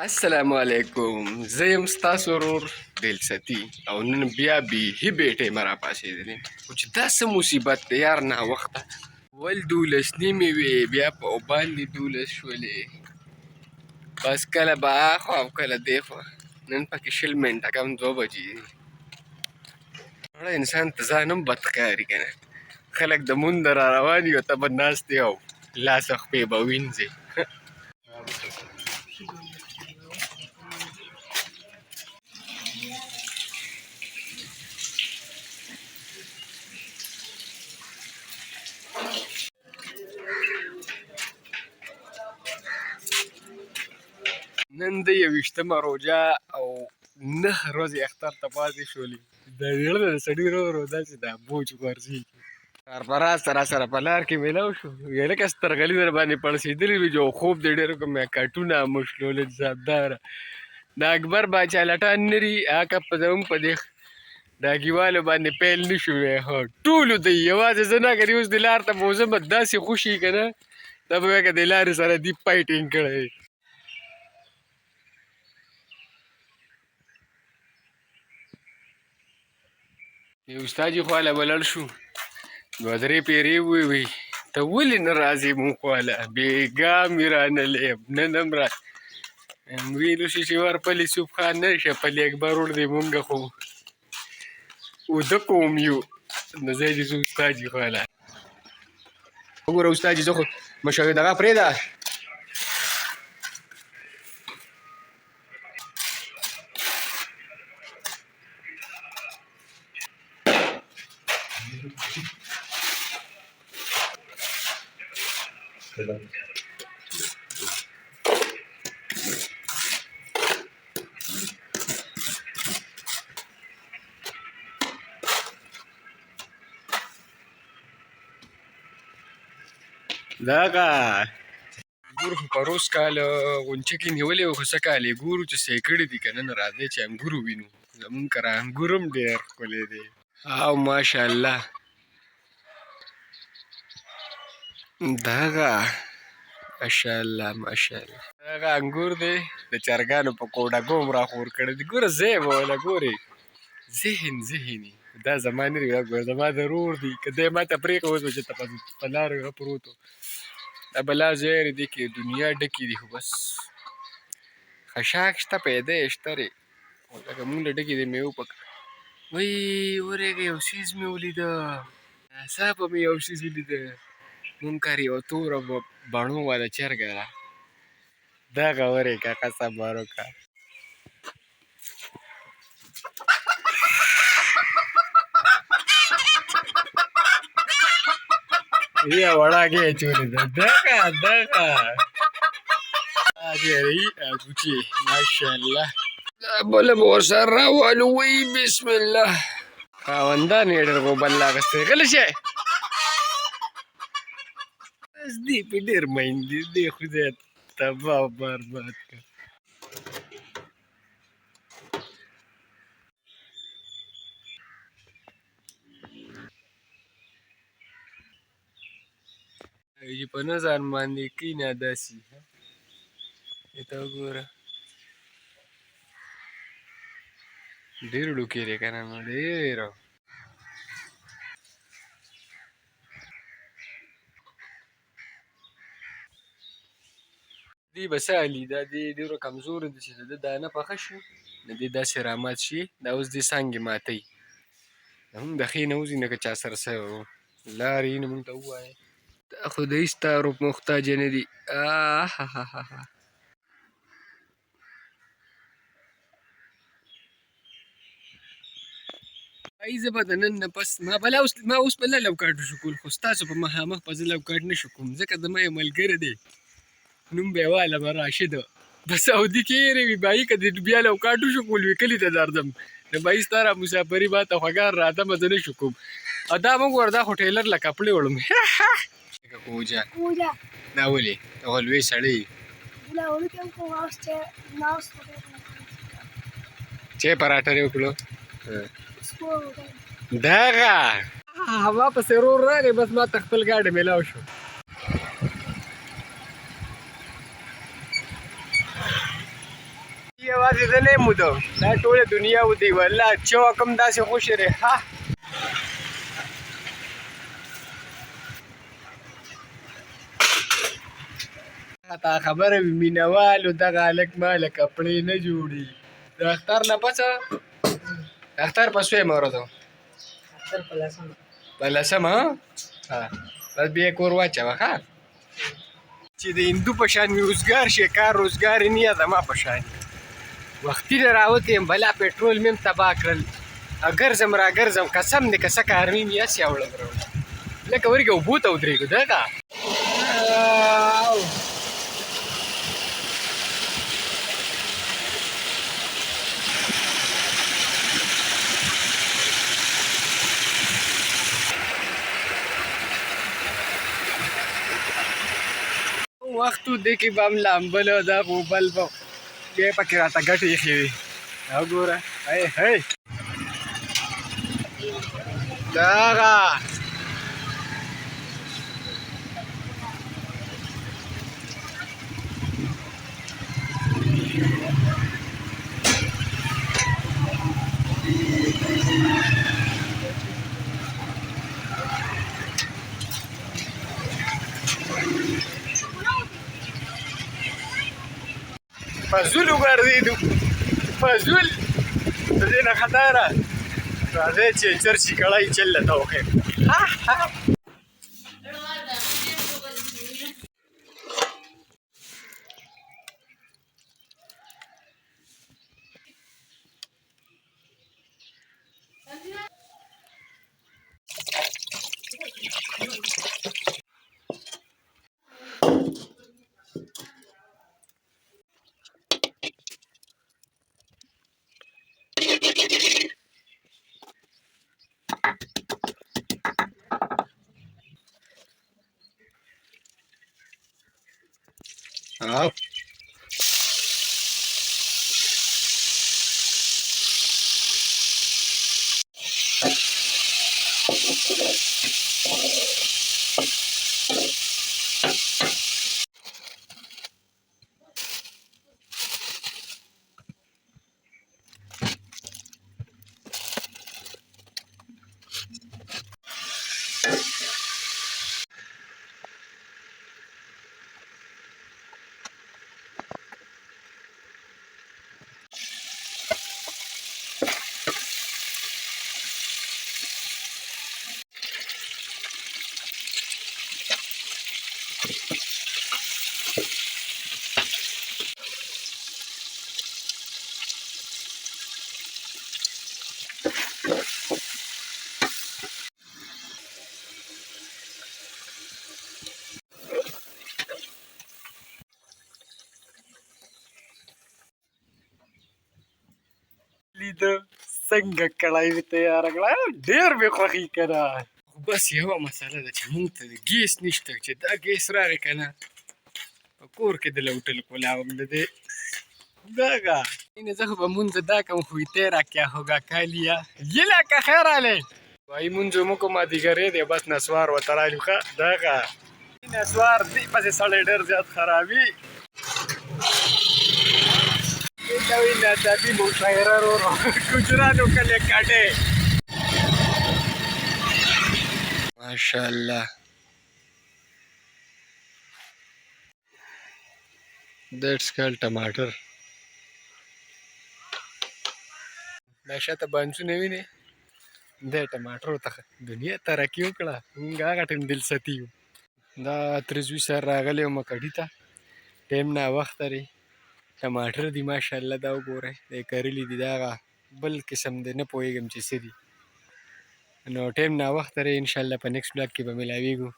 السلام علیکم. زه یم ستاسو ورور دلستی او نن بیا بیخي بیټې مه راپاڅېدلې خو چې دا څه مصیبت دی یار ناوخته ول 12 نیمې وې بیا په باندې 12 شولې بس کله به اخوا او کله دې خوا نن پکې 20 منټه کم 2 بجې دي وړه انسان ته ځان هم بد ښکاري که نه خلک د مونده را روان وي او ته به ناست یې او لاس او خپې به وینځې نن د 21مه روژه او 9 ورځې اختر ته پاتې شولې د زړه د سړي ورو ورو داسې دا بوج غورځېږي کارپراز ته راسره په لار کې میلاو شو ویې لکه سترغلي در باندې پړسېدلي وي جو خوب دی ډېر کوم کټونه مشلولې ځابداره د اکبر باچا لټان نري هغه په زموږ په دې ډاګیوالو باندې پیل نه شو هو ټولو دی یوازې زه نه که اوس د لار ته به وځم داسې خوشي که نه دا به وایي که د لارې سره دي فایټینګ کړی یو استاد خواله به لړ شو 2-3 پیرې ووی ته ولې نه راځې مونږ خواله بېګا مې رانلې نن هم را ویلو شي چې ورپلې سوپ خان نه شه پلې اکبر ور دی مونږ خو اوده قوم یو نو ځای دې زه استاد جي خواله وګوره استاد جي زه خو مشاهده دغه پرېږده دغه ګورو خو پروس کال غونچکې نیولې وه خو څه کال یې ګورو چې صحیح کړي دي که نه نو راځئ چې انګور ووینو زمونږ کره انګور هم ډېر ښکلی دی او ماشاءالله دغه ماشاءالله ماشاءالله دغه انګور دی د چرګانو په کوډګو هم راخور کړی دی ګوره ځای به وله ګورې ذهن ذهني دا زما نه دی دا ګوره زما د ورور دی که دی ما ته پرېښه اوس به چې ته په لارې هغه پروت و دا بلا ځای دی کې دنیا ډکې دي خو بس خشاک شته پیدا یې شته دی خو لکه مونږ له ډکې دی میوو پکه وایي ورېږه یو څیز مې ولیده ناڅاپه مې یو څیز ولیده مونږ کار یوه توره بڼو والا چرګه ده دغه ورېږه قسم وروکه یا وړاګې اچولې ده دغه ډېرې کوچې ماشاءالله دا بله به ورسره راوالو وایي بسم الله خاوندان یې ډېر غوبل اخیستی غلی شئ بس دې پې ډېر مین دي دې خدای تباه او برباد کړ چې په نه ځان باندې کښېنه داسې دې ته وګوره ډېر ډوکې دی که نه نو ډېره دې به څه حالي دا دې ډېرو کمزوری دي چې د ده دانه پخه شي د دې داسې رامات شي دا اوس دې څانګې ماتوي دا هم د ښې نه وځي نه که چا سره څه لارې یې نه مونږ ته ووایه دا خو د هېڅ تعارف محتاجه نه دي ای زه به د نن نه پس ما اوس به لو کاټ شو کول خو ستاسو په مخامخ به زه لو کاټ نه شو کوم ځکه زما یو ملګری دی نوم به یې والم راشد په سعودي کې یې وي بایي که د بیا لو کاټو شو کول وي کلي ته درځم د بایي ستا را مسافري ما ته خوږه راته زه نه شو کوم او دا مونږ ور دا خو ټیلر له کپړې وړم کوجه دا ولې هغه لوی سړی چې پراټه یې وکړو دغه ما پسې ورور راغی بس ما ته خپل ګاډی میلاو شو یوازې زه نه یم وده دا ټوله دنیا ودی والله چوک هم داسې خوشې دی ها تا خبره وي مینهوالو دغه هلک ماله کپړې نه جوړي د اختر نه پسه اختر په څویمه ورځ په لسمه ها بس بیا یې کور واچوه ښه چې د هندو په شان مې روزګار شي کار روزګار یې نه زما په شان وختي نه راوتی یم بلا پټرول مې هم تباه کړل ګرځم را ګرځم قسم دی که څه کار مې مې هسې اوړم راوړم لکه ورګې اوبو ته ودرېږو دغه وخت و دی کې به هم لامبل دا خو بل به بیا یې پکې راته ګټې ایښې وي دا وګوره هی هی دغه فضول وګرځېدو فضول د دې نه خطره راځئ چې چرچي کړی چل ته وښیم او لیده څنګه کړای مې تیاره کړه ډېر مې خوښي که نه خو بس یوه مسله ده چې مونږ ته د ګیس نشته چې دا ګیس راغی که نه په کور کې د لوټل کولاوم د دې دغه اینه زه خو به مونځ دا کوم خو تیرا کیا ہوگا کا لیا یله که خیر علی وایي مونځ مو کوم مازدیګرې دی بس نسوار ورته رالو ښه دغه نسوار دې پسې سړی ډېر زیات خرابي ته وایي ناڅاپي مشاعره ورو ګجرانو کلې کاټې ماشاءالله دیټس کال ټماټر دا شاته بانسونه وینې دی ټماټرو ته دنیا ترقي وکړه مونږ هغه ټایم دلستی یو دا ترزوي سر راغلی وم کډي ته ټایم ناوخته دی ټماټر دي ماشاءالله دا وګورئ دی کرلي دي دا هغه بل قسم دی نه پوهېږم چې څه دي نو ټایم ناوخته دی انشاءالله په نیکسټ بلاګ کې به ملاویږو